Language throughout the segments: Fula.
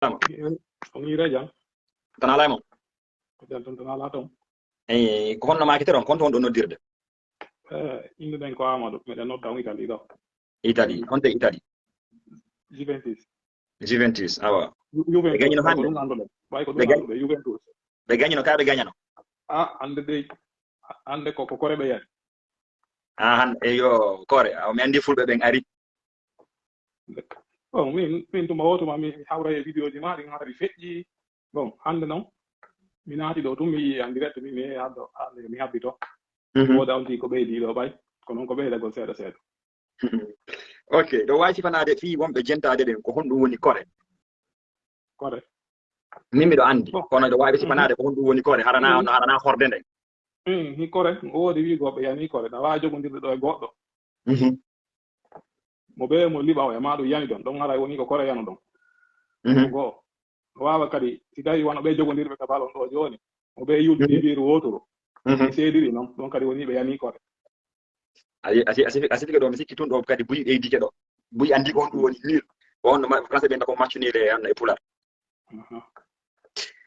on yire jam tan ala mo tan ala ton ko honno ma kiteron kon ton do noddirde inde den ko Amadou meɗen nodda on Italie ɗo Italie on de Italie Juventus awa Juventus gagnino hande ɗum anduɗen way ko ɗum anduɗe Juventus ɓe gagnino kaɓe gagnano ande de ande ko kore ɓe yani han yo kore mi andi fulɓe ɓen ari bon min tuma wotuma mi hawra e vidéo ji ma ɗin haɗi feƴƴi bon hande noon mi naati ɗo tum mi yii en direct mi haddo hande mi habbi to woda onti ko ɓeydi ɗo ɓay ko noon ko ɓeydagol seeɗa seeɗa ok ɗo wawi sifanade fi wonɓe jentade ɗen ko honɗum woni kore min miɗo andi kono ɗo wawi sifanade ko honɗum woni kore harana horde nden hi kore woodi wiigoɓe yani kore ɗa wawi jogodirde ɗo e goɗɗo mo ɓe mo liɓa o e ma ɗum yani ɗon ɗon haray woni ko kore yano ɗon goo wawa kadi si tawi wono ɓe jogodirɓe ka balon ɗo joni mo ɓe yulɗi mbiru wotoro seediri noon ɗon kadi woni ɓe yani kore asifike ɗo mi sikki tun ɗo kadi buyi ɗeydike ɗo buyi andi ko honɗum woni nul o honno français ɓe ko matchunire anna e pular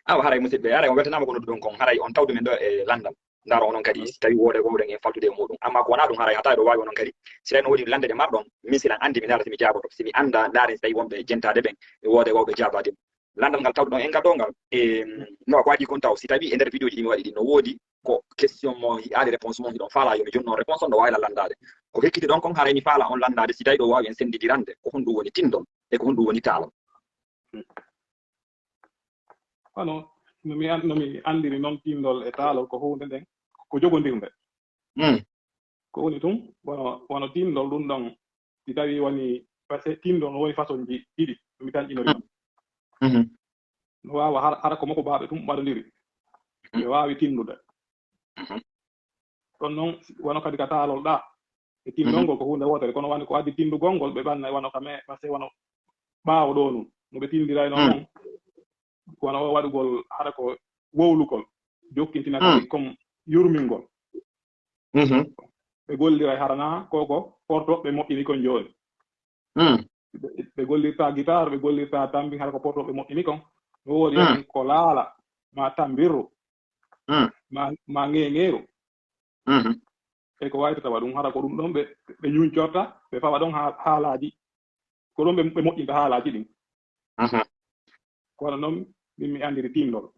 awa haray musidɓe haray on weltanama ko nodduɗon kon haray on tawdu men ɗo e landam ndaro onon kadi si tawi woode gowɗen en faltude e muɗum amma ko wona ɗum haray hatawi ɗo wawi onon kadi si tawi no woodi lande ɗe marɗon min silan andi mi ndara simi jaboto simi anda ndaari si tawi wonɓe jentade ɓen e woode wawɓe jabade landal ngal tawɗo ɗon en ngal ɗo ngal no ko waɗi kon taw si tawi e nder vidéo ji ɗi mi waɗi ɗi no woodi ko question mo yi'aade réponse mo hiɗon faala yomi jonno réponse on no wayla landade ko hekkiti ɗon kon haray mi faala on landade si tawi ɗo wawi en sendidirande ko honɗum woni tindol e ko honɗum woni taalon hono nomi andiri noon tindol e taalol ko hunde nden ko jogodirde ko woni tun wono tindol ɗum ɗon si tawi woni par ce que tindol no woni façon ji ɗiɗi mi tanƴinori ɗon no wawa hara ko makko baaɓe tum ɓaɗodiri ɓe wawi tindude ɗon noon wono kadi ka taalol ɗa e tindol ngol ko hunde wotere kono wani ko addi tindugol ngol ɓe ɓanna wono kame par ce que wono ɓaawo ɗo nun no ɓe tindiray noon wono o waɗugol hara ko wowlugol jokkintina kadi comme yurmingol ɓe golliray harana koko portoɓe moƴƴini kon joni ɓe gollirta guitare ɓe gollirta tambi hara ko portoɓe moƴƴini kon no woodi hen ko laala ma tambirru ma ŋeŋeeru e ko wayta tawa ɗum hara ko ɗum ɗon ɓe ñuñcorta ɓe fawa ɗon haalaji ko ɗon ɓe moƴƴinta haalaji ɗin kono noon min mi andiri tindol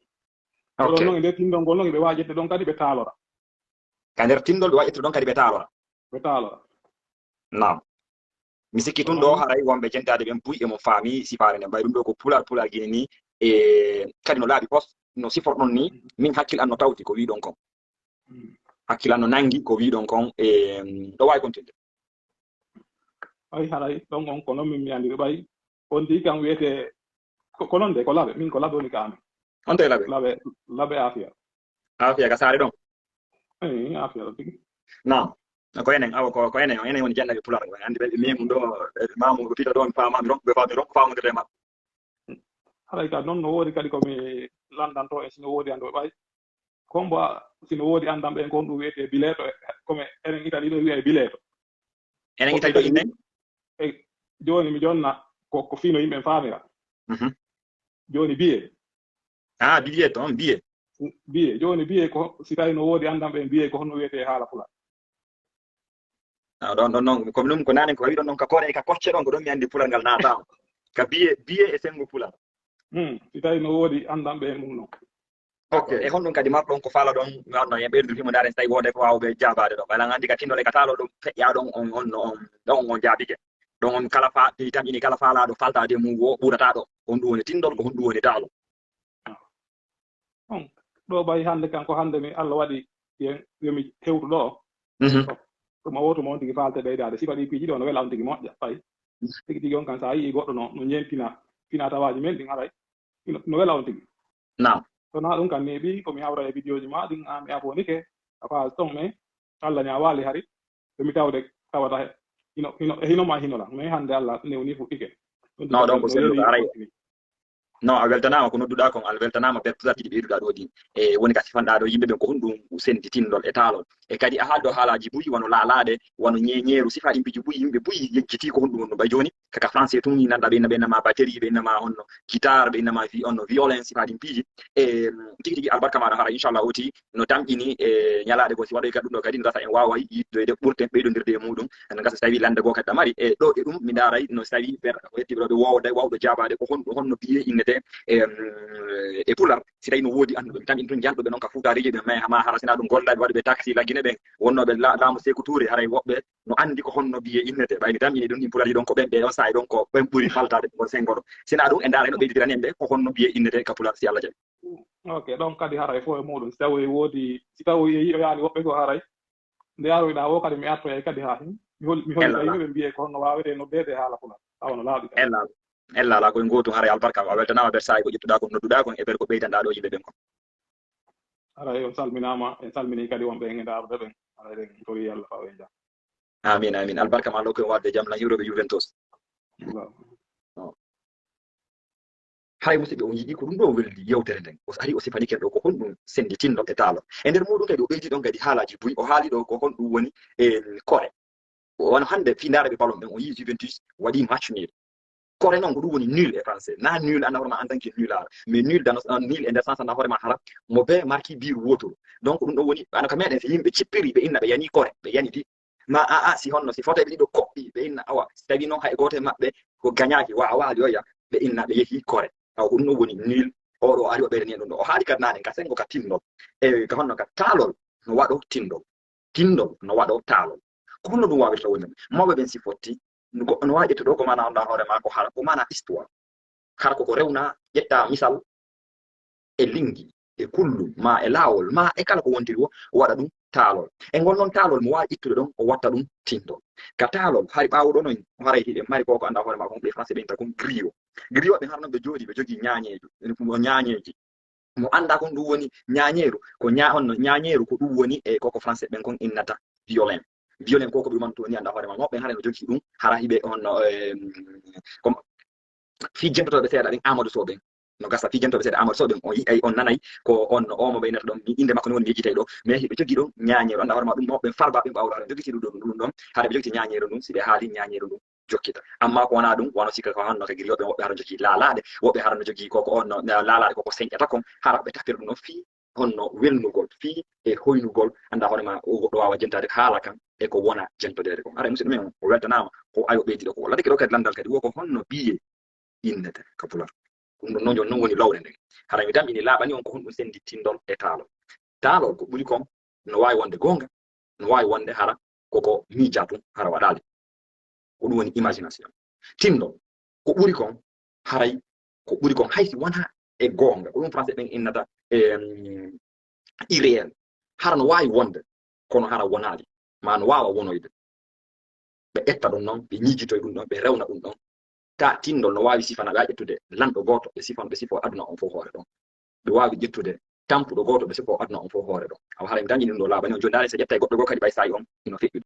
ɗon noon e nder tindol ngol noon ɓe waƴette ɗon kadi ɓe taalora ka nder tindol ɓe waƴette ɗon kadi ɓe taalora nam mi sikki tun ɗo haray wonɓe jentade ɓen buy emo faami sifare nde mbay ɗum ɗo ko pular guine ni e kadi no laaɓi pos no siforɗon ni min hakkil an no tawti ko wiɗon kon hakkil an no nangi ko wiɗon kon e ɗo wawi continde ay haray ɗon on ko noon min mi andiri ɓay on ndi kam wiyete ko noon de ko laɓe min ko laɓe woni ka amen on te laɓe afiya ka saare ɗon afiya ɗo tigi nam ko enen awa ko enen woni jannaɓe pular ko andi ɓe mimum ɗo mamu ko pita ɗo mi famami ɗon ɓe fami ɗon ko famodire maɓɓe haray ka noon no woodi kadi komi landanto e sino woodi ando ɓay combo sino woodi andam ɓen ko ɗum wiyete bileto comme enen Italie ɗo wiya e bileto enen Italie ɗo inne e joni mi jonna ko fino yimɓe famira joni biye biye to on biye joni biye ko si tawi no woodi andam ɓen biye ko honno wiyete haala pula ɗon noon comme ɗum ko nanen ko wawi ɗon noon ka kore ka kocce ɗon ko ɗon mi andi pulal ngal naata ka biye e sengo pulal si tawi no woodi andam ɓen ɗum noon ok e honɗum kadi marɗon ko faala ɗon no e ɓeydu himo ndaren so tawi woode ko wawɓe jabade ɗon wala andi ka tindole ka taalo ɗum feƴƴa ɗon on jaabike ɗon on kala tan ini kala faalaɗo faltade mum wo ɓurata ɗo on ɗum woni tindol ko honɗum woni taalo ɗo ɓay hande kanko hande mi Allah waɗi yomi hewtu ɗo ɗuma woto on tigi falte ɓeydade sifa ɗi piiji ɗo no wela on tigi moƴƴa ɓay tigi on kan sa yii goɗɗo no ñentina fina tawaji men ɗin haray no wela on tigi so na ɗum kan neeɓi komi hawra e vidéo ji ma ɗin an mi abonike a page ton mais Allah ni a waali hari ɗomi tawde tawata hinoma hinola mais hande Allah newni fuɗɗike ɗon ko selluɗo aray no a weltanama ko nodduɗa kon al weltanama pertusaji ɗi ɓeyduɗa ɗo ɗi e woni ka sifanɗa ɗo yimɓe ɓen ko honɗum senditindol e taalol e kadi a haalɗo haalaji buyi wono laalade wono ñeñeeru sifa yimɓeji buyi yimɓe buyi yejjiti ko honɗum honno bay joni kaka français tun ni nanɗa ɓe innama batterie ɓe innama honno guitare ɓe innama onno violence sifa ɗin piiji e tigi tigi albarka maɗa hara inchallah oti no tamƴini e ñalade go si waɗoy kadi ɗum ɗo kadi gasa en wawa yittoyde ɓurten ɓeydodirde e muɗum gasa so tawi lande goo kadi ɗamari e ɗo e ɗum mi daray no so tawi hettiɓe ɗo ɓe wawɗo jabade ko honno biye innete e pular si tawi no woodi anduɓe tan in tun jalɗuɓe noon ka fuutariji ɓe mais ma hara sina ɗum gollaɓe waɗuɓe taxi laggine ɓen wonnoɓe laamu Sékou Touré haray woɓɓe no andi ko honno biye innete ɓayni tan ini ɗum ɗin pularji ɗon ko ɓen ɓe on sahi ɗon ko ɓen ɓuuri faltade ɗon sengoɗo sina ɗum e ndaara no ɓeyditirani en ɓe ko honno biye innete ka pular si Allah jaɓi ok ɗon kadi haray fof e muɗum si tawi woodi si tawi o yaali woɓɓe go haray nde yaroyɗa wo kadi mi artoyay kadi ha hin mi holli yimɓe mbiye ko honno wawete no beede haala pular tawa no laaɓi ella koye gotum haray albarka a weltanama ɓer sahi ko ƴettuɗa kon nodduɗa kon e ɓer ko ɓeydanɗa ɗo yimɓe ɓen kon haray on salminama en salmini kadi wonɓe en e daarude ɓen haray ɗen tori Allah fawa en jam amin amin albarka ma lokkoye wadde jaam na hiwroɓe Juventus hay musidɓe on yiɗi ko ɗum ɗo weldi yewtere nden o ari o sifaniken ɗo ko honɗum senditinɗo e taalo e nder muɗum kadi o ɓeydi ɗon kadi haalaji buyi o haali ɗo ko honɗum woni e kore wono hannde findareɓe ballon ɓen o yii Juventus waɗi match nul kore noon ko ɗum woni nul e français na nul anda hoorema en tant que nul ara mais nul nul e nder sens anda hoorema hara mo be marqué biir wotoro donc ɗum ɗo woni ana ko meɗen so yimɓe cippiri ɓe inna ɓe yani kore ɓe yani di ma si honno si fotoɓe ɗiɗo koɓɓi ɓe inna awa si tawi noon hay goto e maɓɓe ko gagnaki waali oya ɓe inna ɓe yehi kore aw ko ɗum ɗo woni nul oɗo ari o ɓeydani ɗum ɗo o haali kadi nane ka sengo ka tindol e ka honno ka taalol no waɗo tindol no waɗo taalol ko honno ɗum wawirta woni mawɓe ɓen si fotti goɗɗo no wawi ƴettuɗo ko mana anda hoore ma ko hara ko mana histoire hara koko rewna ƴetta misal e lingi e kullu ma e laawol ma e kala ko wontiri o waɗa ɗum taalol e ngol noon taalol mo wawi ƴettude ɗon o watta ɗum tindol ka taalol hari ɓawɗo noon haray hiɗe mari koko anda hoore ma ko ɓe français ɓe inta comme griot ɓe har noon ɓe jooɗi ɓe jogui ñañeji mo anda kon ɗum woni ñañeru ko ñañeru ko ɗum woni e koko français ɓen kon innata violin koko ɓe manto ni anda hoore ma moɓɓe hare no jogui ɗum hara hiɓe on comme fijjentotoɓe seeɗa ɗin Amadou Sow ɓen no gasa fijjentoɓe seeɗa Amadou Sow ɓen on yiyay on nanayi ko on omo ɓe innata ɗon inde makko ni woni yejjitay ɗo mais hiɓe jogui ɗon ñañeru anda hoore ma ɗum moɓɓe farba ɓe ɓawɗo hara joguiti ɗum ɗon hara ɓe joguiti ñañeru ɗum siɓe haali ñañeru ɗum jokkita amma ko wona ɗum wono sikka ko hanno ka grioɓe woɓɓe hara jogui laalade woɓɓe hara no jogui koko on laalade koko señƴata kon hara ɓe tappira ɗum ɗon fii honno welnugol fii e hoynugol anda hoore ma goɗɗo wawa jentade haala kan e ko wona jentodede kon ara musidɗo men o weltanama ko ayo ɓeydiɗo ko ladde ɗo kadi landal kadi wo ko honno biye innete ka pular ɗum ɗon noon non woni lowre nden hara mi tamƴini laaɓani on ko honɗum senditindol e taalol ko ɓuri kon no wawi wonde gonga no wawi wonde hara koko miija tun hara waɗali ko ɗum woni imagination tindol ko ɓuri kon haray ko ɓuri kon haysi wona e gonga ko ɗum français ɓen innata irréel hara no wawi wonde kono hara wonali ma no wawa wonoyde ɓe ƴetta ɗum noon ɓe ñijitoy ɗum ɗon ɓe rewna ɗum ɗon ta tindol no wawi sifana ɓe ƴettude lanɗo goto ɓe sifo aduna on fof hoore ɗon ɓe wawi ƴettude tampuɗo goto ɓe sifo aduna on fof hoore ɗon awa hara mi dañi ɗum ɗo laaɓani on joni dare so ƴetta e goɗɗo goo kadi ɓay sayi on ino feƴƴude